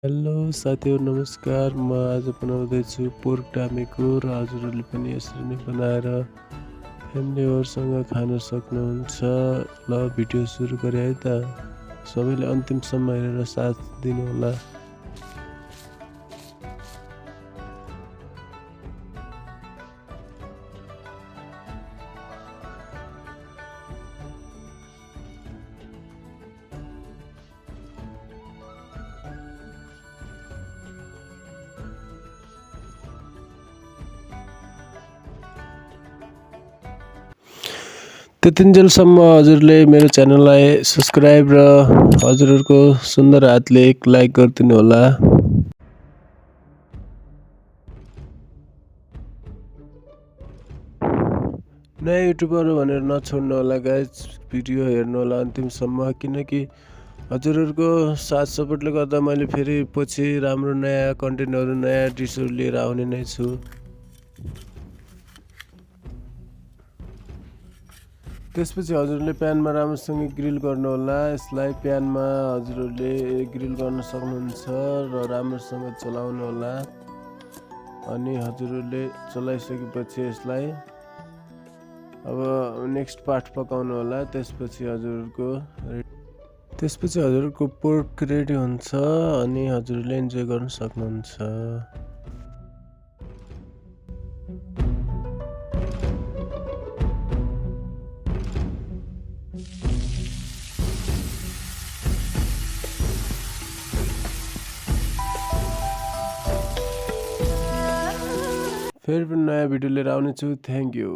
Hello साथीहरु नमस्कार। म आज बनाउँदैछु पोर्क डामेको र हजुरहरूले पनि यसरी नै बनाएर फ्यामिलीहरुसँग खान सक्नुहुन्छ। ल भिडियो सुरु गरे है त। सबैले अन्तिमसम्म हेरेर साथ दिनु होला। त्यतिन्जेलसम्म हजुरले मेरो च्यानललाई सब्स्क्राइब र हजुरहरूको सुन्दर हातले एक लाइक गरिदिनु होला। नयाँ युट्युबर भनेर नछोड्नु होला गाइज, भिडियो हेर्नु होला अन्तिमसम्म, किनकि हजुरहरूको साथ सपोर्टले गर्दा मैले फेरि पछि राम्रो नयाँ कन्टेन्टहरू नयाँ डिसहरू लिएर आउने नै छु। त्यसपछि हजुरले प्यानमा राम्रोसँग ग्रिल गर्नु होला। यसलाई प्यानमा हजुरहरूले ग्रिल गर्न सक्नुहुन्छ र राम्रोसँग चलाउनु होला। अनि हजुरहरूले चलाइसकेपछि यसलाई अब नेक्स्ट पार्ट पकाउनु होला। त्यसपछि हजुरहरूको पोर्क रेडी हुन्छ अनि हजुरले इन्जोय गर्न सक्नुहुन्छ। फेरि पनि नयाँ भिडियो लिएर आउनेछु। Thank you.